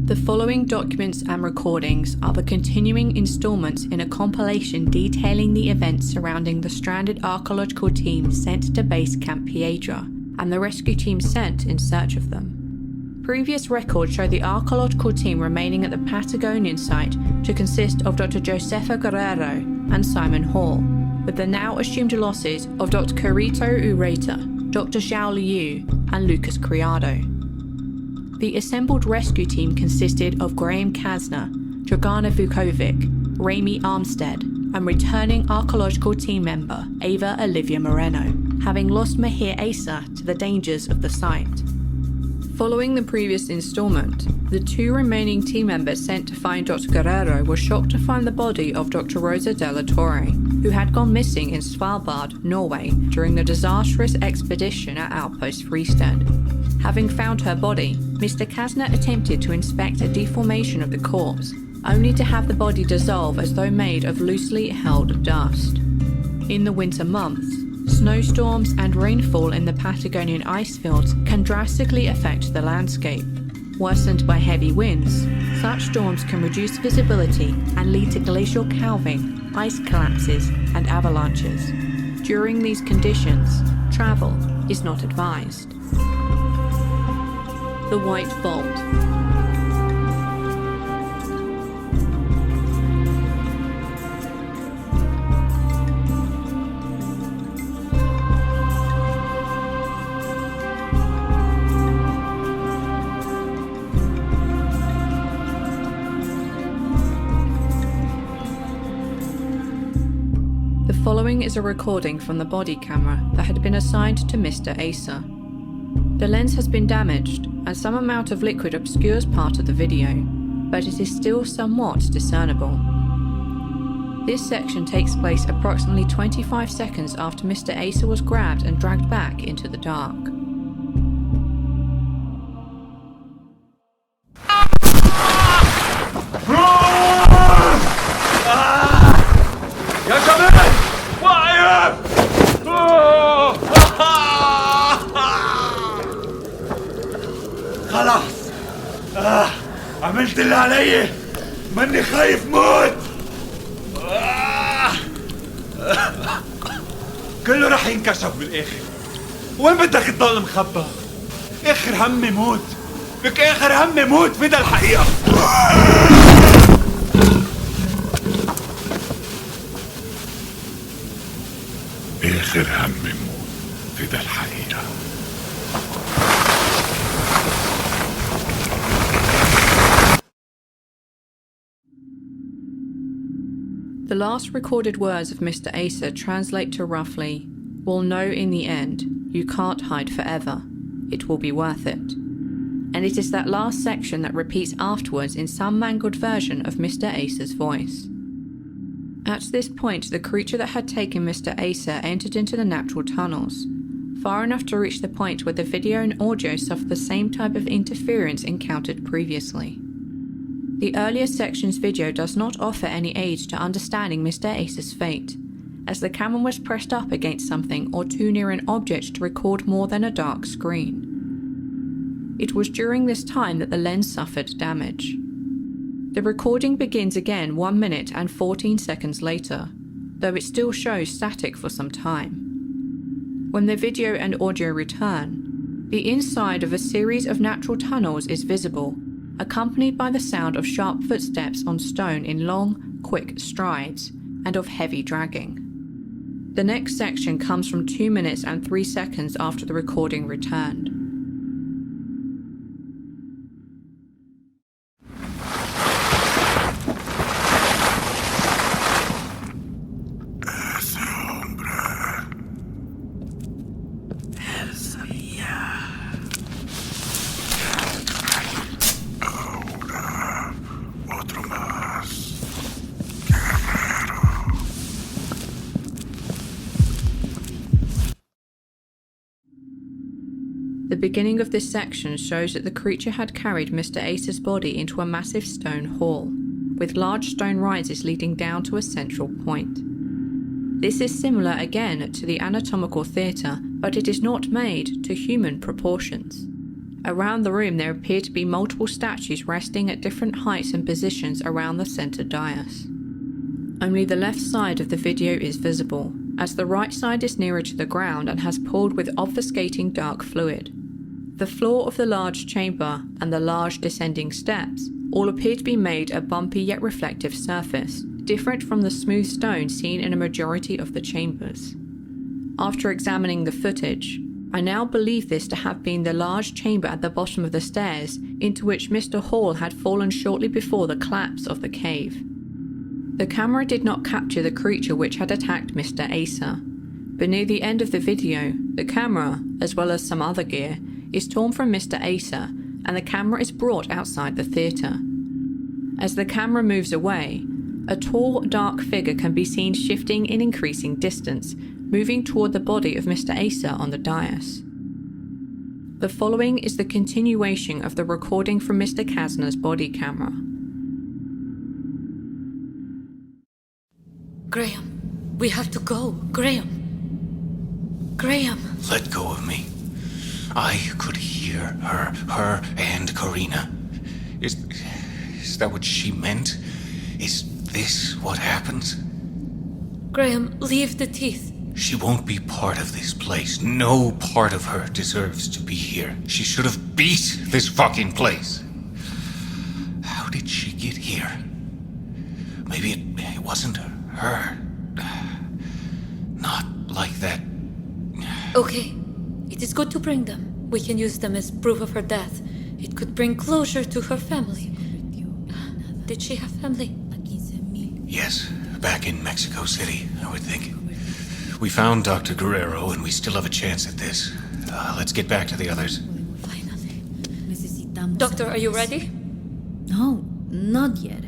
The following documents and recordings are the continuing installments in a compilation detailing the events surrounding the stranded archaeological team sent to Base Camp Piedra and the rescue team sent in search of them. Previous records show the archaeological team remaining at the Patagonian site to consist of Dr. Josefa Guerrero and Simon Hall, with the now assumed losses of Dr. Carito Ureta, Dr. Zhao Liu, and Lucas Criado. The assembled rescue team consisted of Graham Casner, Dragana Vuković, Raimy Armstead, and returning archaeological team member Ava Olivia Moreno, having lost Maheer Issa to the dangers of the site. Following the previous installment, the two remaining team members sent to find Dr. Guerrero were shocked to find the body of Dr. Rosa Della Torre, who had gone missing in Svalbard, Norway, during the disastrous expedition at Outpost Freestead. Having found her body, Mr. Casner attempted to inspect a deformation of the corpse, only to have the body dissolve as though made of loosely held dust. In the winter months, snowstorms and rainfall in the Patagonian icefields can drastically affect the landscape. Worsened by heavy winds, such storms can reduce visibility and lead to glacial calving, ice collapses, and avalanches. During these conditions, travel is not advised. The White Vault. The following is a recording from the body camera that had been assigned to Mr. Issa. The lens has been damaged, and some amount of liquid obscures part of the video, but it is still somewhat discernible. This section takes place approximately 25 seconds after Mr. Issa was grabbed and dragged back into the dark. خلاص عملت اللي علي ماني خايف موت كله رح ينكشف بالاخر وين بدك تضل مخبى اخر همي موت لك اخر همي موت فدا الحقيقة اخر همي موت فدا الحقيقة. The last recorded words of Mr. Issa translate to roughly, "We'll know in the end, you can't hide forever. It will be worth it." And it is that last section that repeats afterwards in some mangled version of Mr. Issa's voice. At this point, the creature that had taken Mr. Issa entered into the natural tunnels, far enough to reach the point where the video and audio suffered the same type of interference encountered previously. The earlier section's video does not offer any aid to understanding Mr. Issa's fate, as the camera was pressed up against something or too near an object to record more than a dark screen. It was during this time that the lens suffered damage. The recording begins again 1 minute and 14 seconds later, though it still shows static for some time. When the video and audio return, the inside of a series of natural tunnels is visible, accompanied by the sound of sharp footsteps on stone in long, quick strides, and of heavy dragging. The next section comes from 2 minutes and 3 seconds after the recording returned. The beginning of this section shows that the creature had carried Mr. Issa's body into a massive stone hall, with large stone rises leading down to a central point. This is similar again to the anatomical theatre, but it is not made to human proportions. Around the room there appear to be multiple statues resting at different heights and positions around the centre dais. Only the left side of the video is visible, as the right side is nearer to the ground and has poured with obfuscating dark fluid. The floor of the large chamber and the large descending steps all appear to be made a bumpy yet reflective surface, different from the smooth stone seen in a majority of the chambers. After examining the footage, I now believe this to have been the large chamber at the bottom of the stairs into which Mr. Hall had fallen shortly before the collapse of the cave. The camera did not capture the creature which had attacked Mr. Issa, but near the end of the video, the camera, as well as some other gear, is torn from Mr. Issa and the camera is brought outside the theatre. As the camera moves away, a tall, dark figure can be seen shifting in increasing distance, moving toward the body of Mr. Issa on the dais. The following is the continuation of the recording from Mr. Casner's body camera. Graham, we have to go. Graham. Let go of me. I could hear her and Karina. Is that what she meant? Is this what happens? Graham, leave the teeth. She won't be part of this place. No part of her deserves to be here. She should have beat this fucking place. How did she get here? Maybe it wasn't her. Not like that. Okay, it is good to bring them. We can use them as proof of her death. It could bring closure to her family. Did she have family? Yes, back in Mexico City, I would think. We found Dr. Guerrero, and we still have a chance at this. Let's get back to the others. Doctor, are you ready? No, not yet.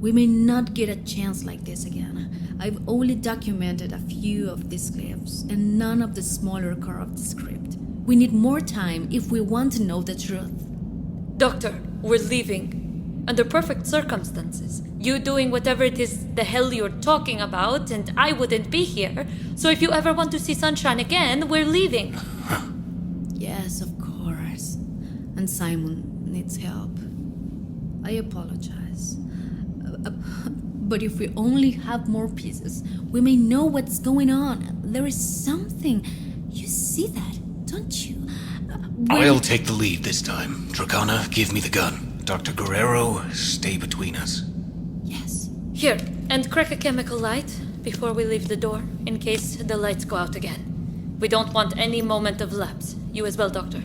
We may not get a chance like this again. I've only documented a few of these clips, and none of the smaller core of the script. We need more time if we want to know the truth. Doctor, we're leaving. Under perfect circumstances. You doing whatever it is the hell you're talking about, and I wouldn't be here. So if you ever want to see sunshine again, we're leaving. Yes, of course. And Simon needs help. I apologize. But if we only have more pieces, we may know what's going on. There is something. You see that, don't you? I'll take the lead this time. Dragana, give me the gun. Dr. Guerrero, stay between us. Yes. Here, and crack a chemical light before we leave the door, in case the lights go out again. We don't want any moment of lapse. You as well, Doctor.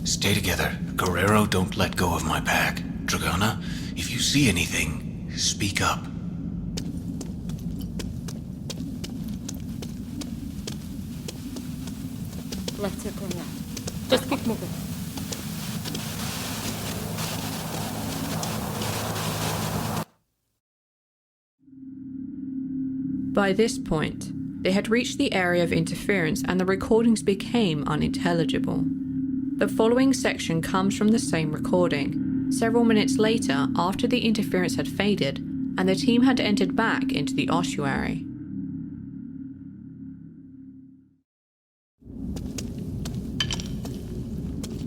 Stay together. Guerrero, don't let go of my back. Dragana, if you see anything, speak up. Let's circle now. Just keep moving. By this point, they had reached the area of interference and the recordings became unintelligible. The following section comes from the same recording, several minutes later after the interference had faded and the team had entered back into the ossuary.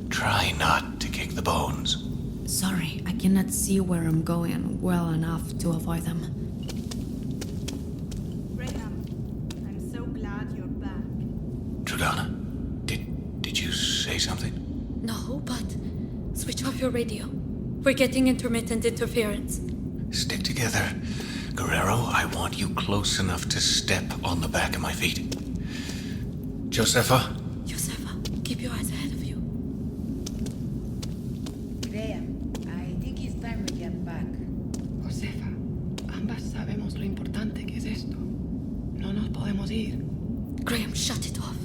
Try not to kick the bones. Sorry, I cannot see where I'm going well enough to avoid them. Dragana, did you say something? No, but switch off your radio. We're getting intermittent interference. Stick together. Guerrero, I want you close enough to step on the back of my feet. Josefa, keep your eyes ahead of you. Graham, I think it's time we get back. Josefa, ambas sabemos lo importante que es esto. No nos podemos ir. Graham, shut it off.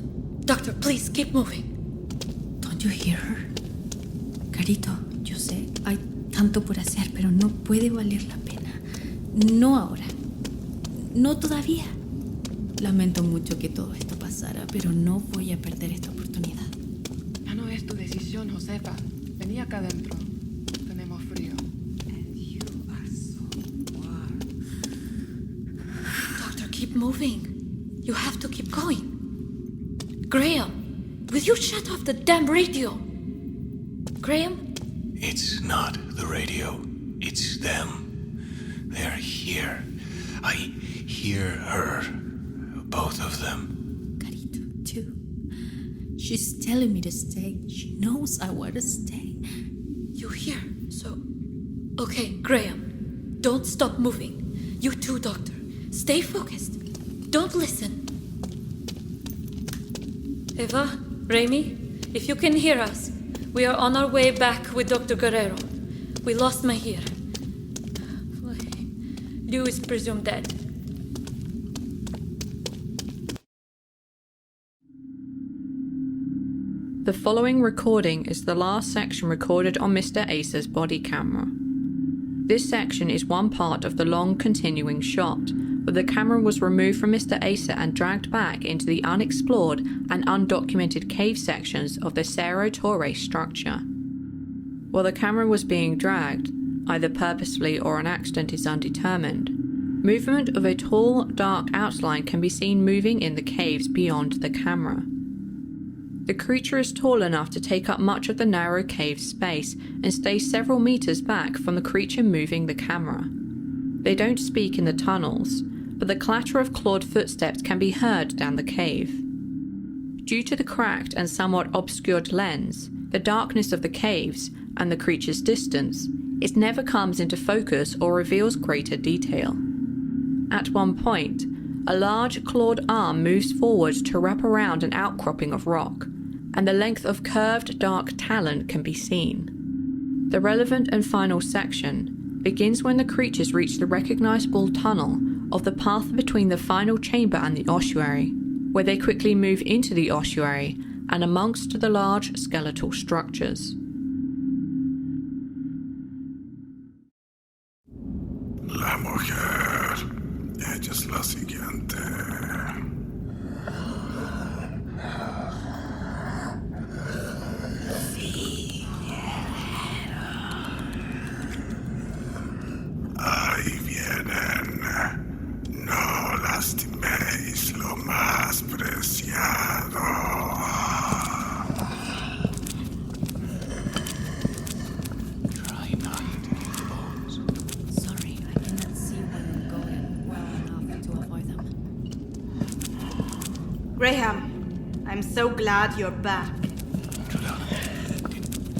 Doctor, please keep moving. Don't you hear her? Carito, yo sé, hay tanto por hacer, pero no puede valer la pena. No ahora. No todavía. Lamento mucho que todo esto pasara, pero no voy a perder esta oportunidad. Ya no es tu decisión, Josefa. Vení acá adentro. Tenemos frío. And you are so warm. Doctor, keep moving. You have to keep going. Graham, will you shut off the damn radio? Graham? It's not the radio. It's them. They're here. I hear her. Both of them. Carito, too. She's telling me to stay. She knows I want to stay. You hear? So... Okay, Graham. Don't stop moving. You too, Doctor. Stay focused. Don't listen. Eva, Raimy, if you can hear us, we are on our way back with Dr. Guerrero. We lost Maheer. Liu is presumed dead. The following recording is the last section recorded on Mr. Issa's body camera. This section is one part of the long continuing shot, where the camera was removed from Mr. Issa and dragged back into the unexplored and undocumented cave sections of the Cerro Torre structure. While the camera was being dragged, either purposefully or on accident is undetermined, movement of a tall, dark outline can be seen moving in the caves beyond the camera. The creature is tall enough to take up much of the narrow cave space and stay several meters back from the creature moving the camera. They don't speak in the tunnels, but the clatter of clawed footsteps can be heard down the cave. Due to the cracked and somewhat obscured lens, the darkness of the caves, and the creature's distance, it never comes into focus or reveals greater detail. At one point, a large clawed arm moves forward to wrap around an outcropping of rock, and the length of curved dark talon can be seen. The relevant and final section begins when the creatures reach the recognizable tunnel of the path between the final chamber and the ossuary, where they quickly move into the ossuary and amongst the large skeletal structures. La mujer, ella es la siguiente. Ahí vienen. No lastiméis lo más preciado. Try not to hit the bones. Sorry, I cannot see where I'm going well enough to avoid them. Graham, I'm so glad you're back. Dragana,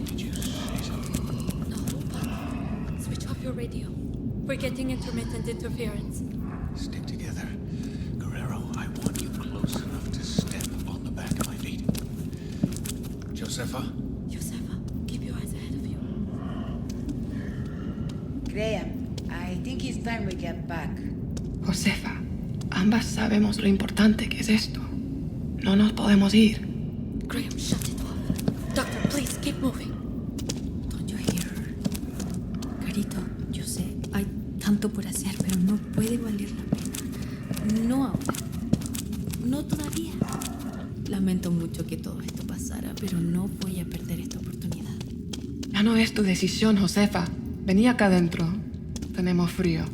did you say something? No, but switch off your radio. We're getting intermittent interference. Stick together. Guerrero, I want you close enough to step on the back of my feet. Josefa? Josefa, keep your eyes ahead of you. Graham, I think it's time we get back. Josefa, ambas sabemos lo importante que es esto. No nos podemos ir. Graham, shut it off. Doctor, please keep moving. Don't you hear her? Carito, yo sé, hay tanto por hacer, pero no puede valer la pena. No ahora. No todavía. Lamento mucho que todo esto pasara, pero no voy a perder esta oportunidad. Ya no es tu decisión, Josefa. Vení acá adentro. Tenemos frío.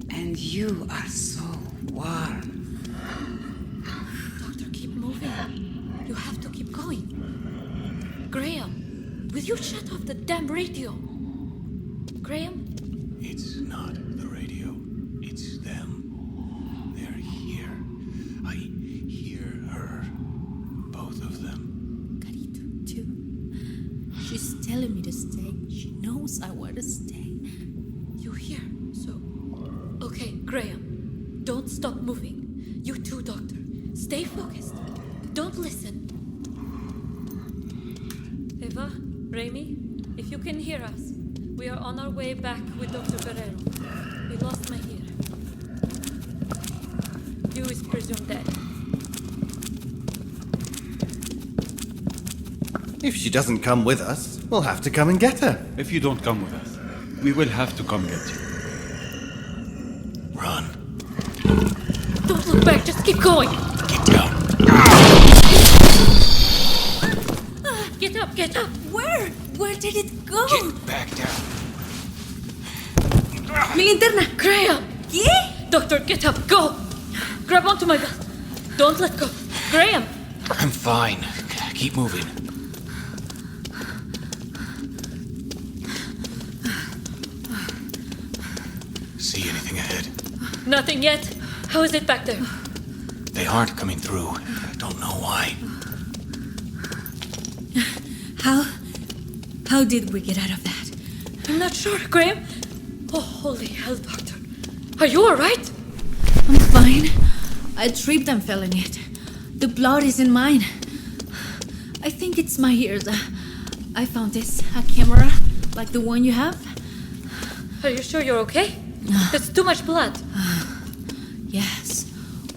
And you are so warm. Doctor, keep moving. You have to keep going. Graham, will you shut off the damn radio? Graham? It's not the radio. It's them. They're here. I hear her. Both of them. Carito, too. She's telling me to stay. She knows I want to stay. You hear? So... Okay, Graham. Don't stop moving. You too, Doctor. Stay focused. Don't listen. Eva, Raimy, if you can hear us, we are on our way back with Dr. Guerrero. We lost Maheer. Liu is presumed dead. If she doesn't come with us, we'll have to come and get her. If you don't come with us, we will have to come get you. Run. Don't look back, just keep going. Get down. Get up, get up. Where? Where did it go? Get back down. Mi linterna. Graham! ¿Qué? Doctor, get up, go! Grab onto my belt. Don't let go. Graham! I'm fine. keep moving. See anything ahead? Nothing yet. How is it back there? They aren't coming through. I don't know why. How did we get out of that? I'm not sure, Graham. Oh, holy hell, Doctor. Are you alright? I'm fine. I tripped and fell in it. The blood isn't mine. I think it's Maheer's. I found this, a camera, like the one you have. Are you sure you're okay? There's too much blood. Yes,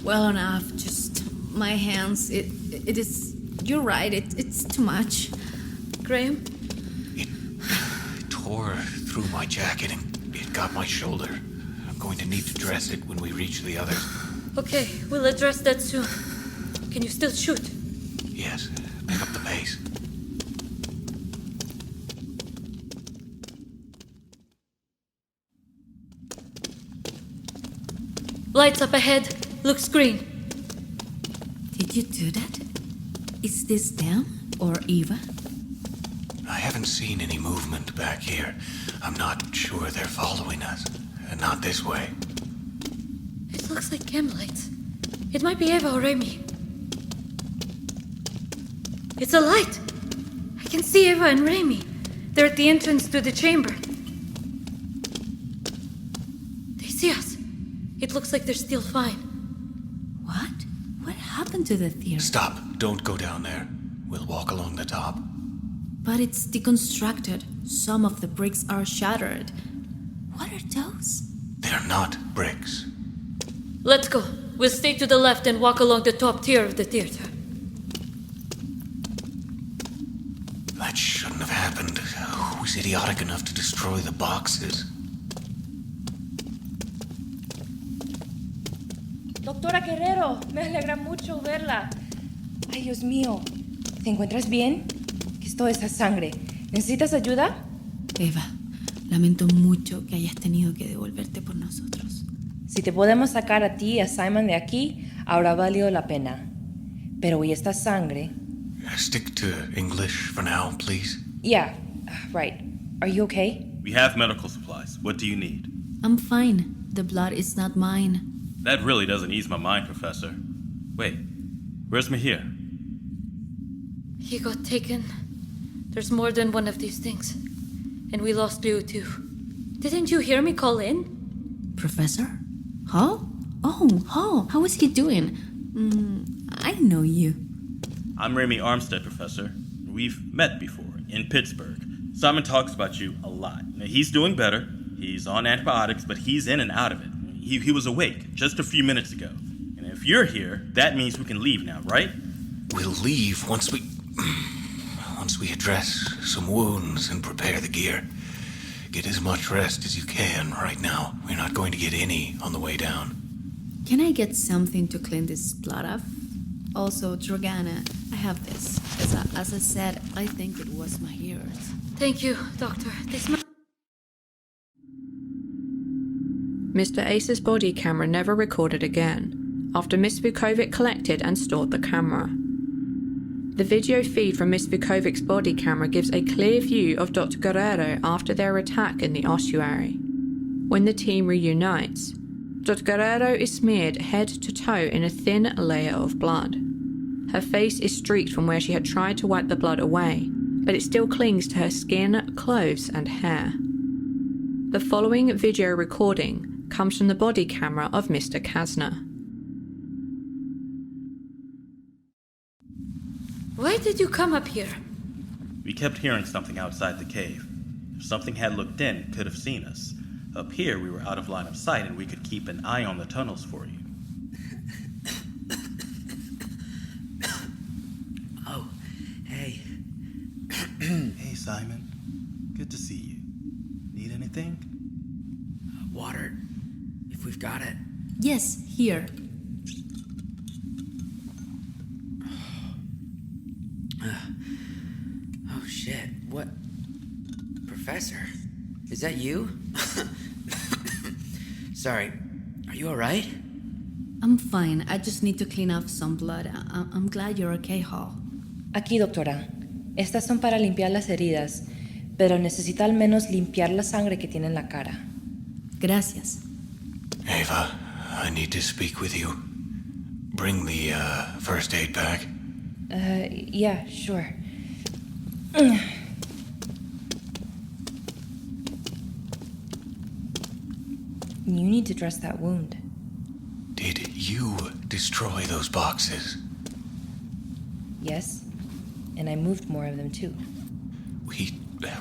well enough. Just my hands. It is. You're right. It's too much. Graham? It tore through my jacket and it got my shoulder. I'm going to need to dress it when we reach the others. Okay, we'll address that soon. Can you still shoot? Yes, pick up the pace. Lights up ahead. Looks green. Did you do that? Is this them or Eva? I haven't seen any movement back here. I'm not sure they're following us. Not this way. It looks like cam lights. It might be Eva or Raimy. It's a light. I can see Eva and Raimy. They're at the entrance to the chamber. They see us. It looks like they're still fine. What? What happened to the theater? Stop. Don't go down there. We'll walk along the top. But it's deconstructed. Some of the bricks are shattered. What are those? They're not bricks. Let's go. We'll stay to the left and walk along the top tier of the theater. That shouldn't have happened. Who was idiotic enough to destroy the boxes? Doctora Guerrero, me alegra mucho verla. Ay, Dios mío. ¿Te encuentras bien? ¿Qué es toda esa sangre? ¿Necesitas ayuda? Eva, lamento mucho que hayas tenido que devolverte por nosotros. Si te podemos sacar a ti y a Simon de aquí, habrá valido la pena. Pero ¿y esta sangre? Stick to English for now, please. Yeah, right. Are you okay? We have medical supplies. What do you need? I'm fine. The blood is not mine. That really doesn't ease my mind, Professor. Wait, where's Maheer? He got taken. There's more than one of these things. And we lost Leo too. Didn't you hear me call in? Professor? Huh? Oh, how is he doing? I know you. I'm Raimy Armstead, Professor. We've met before, in Pittsburgh. Simon talks about you a lot. Now, he's doing better. He's on antibiotics, but he's in and out of it. He was awake just a few minutes ago. And if you're here, that means we can leave now, right? We'll leave once we address some wounds and prepare the gear. Get as much rest as you can right now. We're not going to get any on the way down. Can I get something to clean this blood off? Also, Dragana, I have this. As I said, I think it was Maheer's. Thank you, Doctor. Mr. Ace's body camera never recorded again, after Miss Vuković collected and stored the camera. The video feed from Miss Vukovic's body camera gives a clear view of Dr. Guerrero after their attack in the ossuary. When the team reunites, Dr. Guerrero is smeared head to toe in a thin layer of blood. Her face is streaked from where she had tried to wipe the blood away, but it still clings to her skin, clothes, and hair. The following video recording comes from the body camera of Mr. Casner. Why did you come up here? We kept hearing something outside the cave. If something had looked in, it could have seen us. Up here, we were out of line of sight, and we could keep an eye on the tunnels for you. Oh, hey. Hey, Simon. Good to see you. Need anything? Water, if we've got it. Yes, here. Oh, shit. What? Professor? Is that you? Sorry. Are you alright? I'm fine. I just need to clean off some blood. I'm glad you're okay, Hall. Aquí, doctora. Estas son para limpiar las heridas, pero necesita al menos limpiar la sangre que tiene en la cara. Gracias. Ava, I need to speak with you. Bring the first aid bag. Yeah, sure. You need to dress that wound. Did you destroy those boxes? Yes, and I moved more of them too.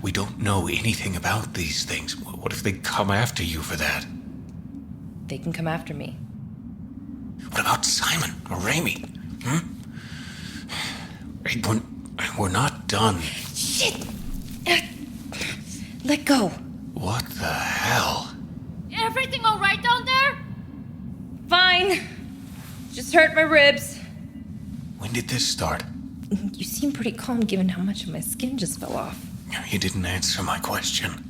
We don't know anything about these things. What if they come after you for that? They can come after me. What about Simon or Raimy? We're not done. Shit! Let go. What the hell? Everything all right down there? Fine. Just hurt my ribs. When did this start? You seem pretty calm given how much of my skin just fell off. You didn't answer my question.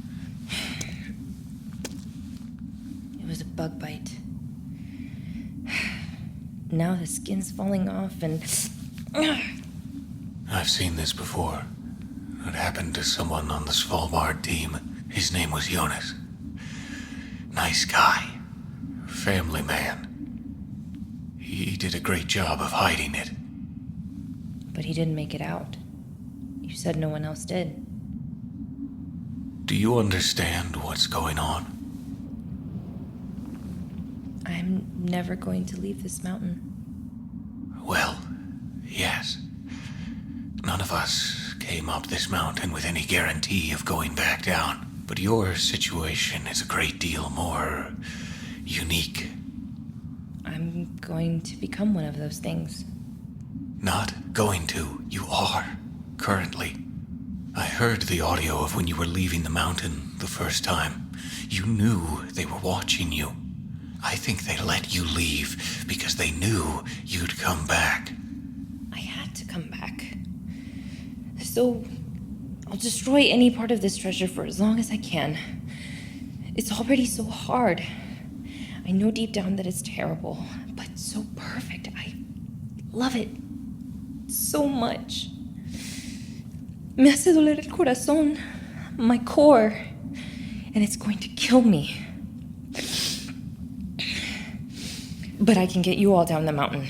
It was a bug bite. Now the skin's falling off and... I've seen this before. It happened to someone on the Svalbard team. His name was Jonas. Nice guy. Family man. He did a great job of hiding it. But he didn't make it out. You said no one else did. Do you understand what's going on? I'm never going to leave this mountain. Well, yes. None of us came up this mountain with any guarantee of going back down. But your situation is a great deal more unique. I'm going to become one of those things. Not going to. You are. Currently. I heard the audio of when you were leaving the mountain the first time. You knew they were watching you. I think they let you leave because they knew you'd come back. I had to come back. So, I'll destroy any part of this treasure for as long as I can. It's already so hard. I know deep down that it's terrible, but so perfect. I love it so much. Me hace doler el corazón, my core, and it's going to kill me. But I can get you all down the mountain.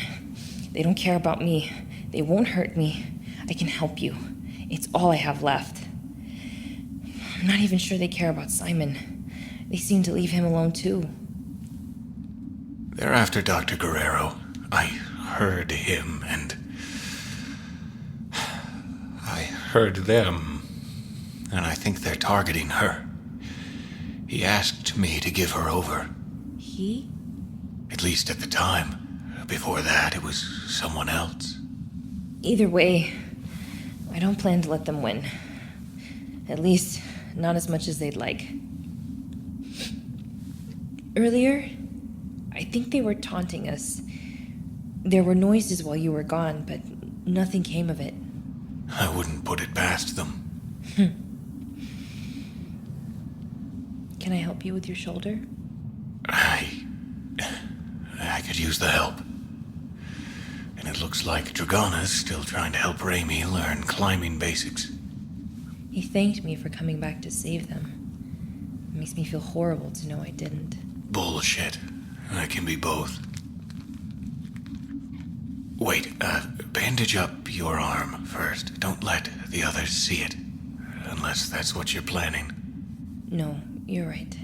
They don't care about me. They won't hurt me. I can help you. It's all I have left. I'm not even sure they care about Simon. They seem to leave him alone too. They're after Dr. Guerrero. I heard him and... I heard them. And I think they're targeting her. He asked me to give her over. He? At least at the time. Before that, it was someone else. Either way, I don't plan to let them win. At least, not as much as they'd like. Earlier, I think they were taunting us. There were noises while you were gone, but nothing came of it. I wouldn't put it past them. Can I help you with your shoulder? I could use the help. And it looks like Dragana's still trying to help Raimy learn climbing basics. He thanked me for coming back to save them. It makes me feel horrible to know I didn't. Bullshit. I can be both. Wait, bandage up your arm first. Don't let the others see it. Unless that's what you're planning. No, you're right.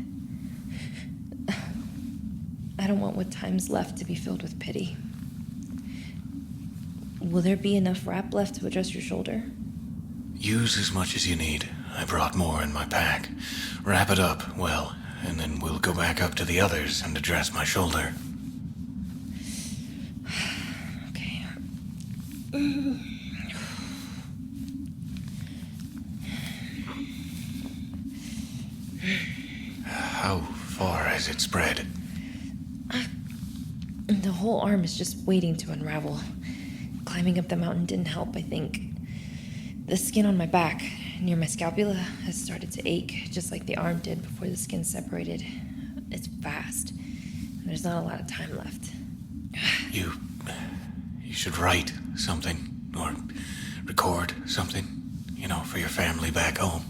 I don't want what time's left to be filled with pity. Will there be enough wrap left to address your shoulder? Use as much as you need. I brought more in my pack. Wrap it up well, and then we'll go back up to the others and address my shoulder. Okay. How far has it spread? The whole arm is just waiting to unravel. Climbing up the mountain didn't help, I think. The skin on my back, near my scapula, has started to ache, just like the arm did before the skin separated. It's fast. There's not a lot of time left. You should write something, or record something, for your family back home.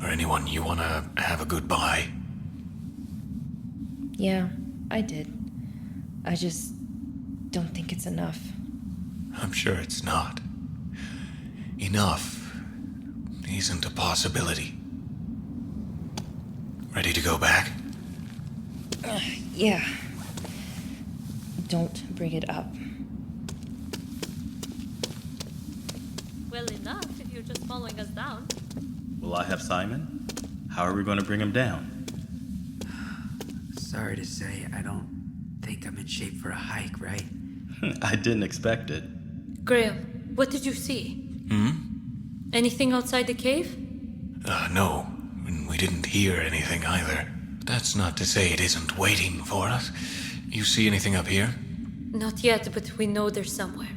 Or anyone you want to have a goodbye. Yeah, I did. I just don't think it's enough. I'm sure it's not. Enough isn't a possibility. Ready to go back? Yeah. Don't bring it up. Well enough if you're just following us down. Will I have Simon? How are we going to bring him down? Sorry to say, I don't think I'm in shape for a hike, right? I didn't expect it. Graham, what did you see? Anything outside the cave? No. And we didn't hear anything either. That's not to say it isn't waiting for us. You see anything up here? Not yet, but we know they're somewhere.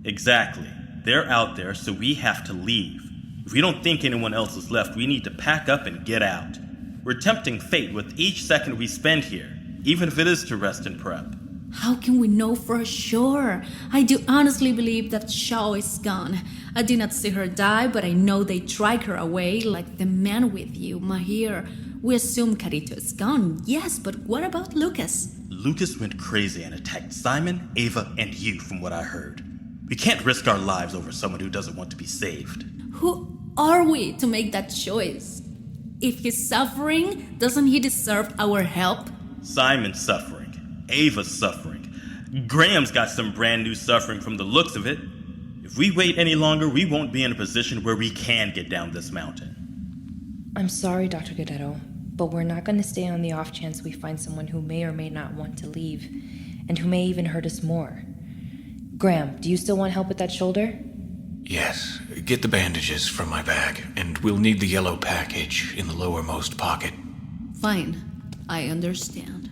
Exactly. They're out there, so we have to leave. If we don't think anyone else is left, we need to pack up and get out. We're tempting fate with each second we spend here, even if it is to rest and prep. How can we know for sure? I do honestly believe that Shaw is gone. I did not see her die, but I know they drag her away like the man with you, Maheer. We assume Carito is gone, yes, but what about Lucas? Lucas went crazy and attacked Simon, Ava, and you, from what I heard. We can't risk our lives over someone who doesn't want to be saved. Who are we to make that choice? If he's suffering, doesn't he deserve our help? Simon's suffering. Ava's suffering. Graham's got some brand new suffering from the looks of it. If we wait any longer, we won't be in a position where we can get down this mountain. I'm sorry, Dr. Guerrero, but we're not going to stay on the off chance we find someone who may or may not want to leave, and who may even hurt us more. Graham, do you still want help with that shoulder? Yes. Get the bandages from my bag, and we'll need the yellow package in the lowermost pocket. Fine. I understand.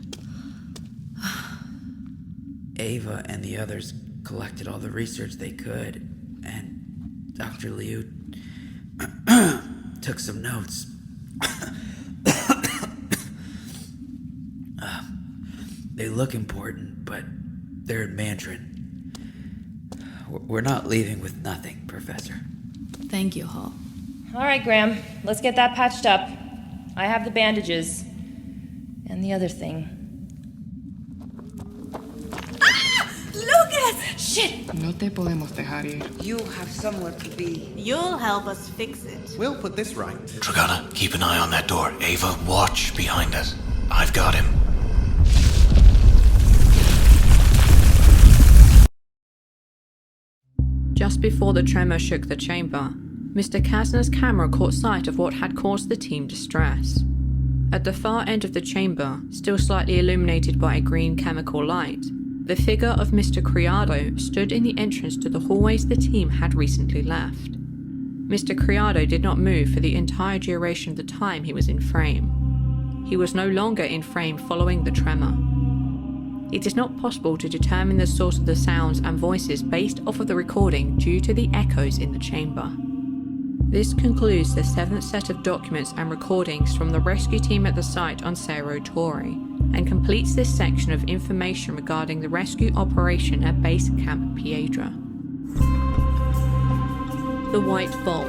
Ava and the others collected all the research they could, and Dr. Liu took some notes. They look important, but they're in Mandarin. We're not leaving with nothing, Professor. Thank you, Hall. All right, Graham. Let's get that patched up. I have the bandages. And the other thing. Ah! Lucas! Shit! No te podemos dejar ir. You have somewhere to be. You'll help us fix it. We'll put this right. Dragana, keep an eye on that door. Ava, watch behind us. I've got him. Just before the tremor shook the chamber, Mr. Casner's camera caught sight of what had caused the team distress. At the far end of the chamber, still slightly illuminated by a green chemical light, the figure of Mr. Criado stood in the entrance to the hallways the team had recently left. Mr. Criado did not move for the entire duration of the time he was in frame. He was no longer in frame following the tremor. It is not possible to determine the source of the sounds and voices based off of the recording due to the echoes in the chamber. This concludes the 7th set of documents and recordings from the rescue team at the site on Cerro Torre, and completes this section of information regarding the rescue operation at Base Camp Piedra. The White Vault.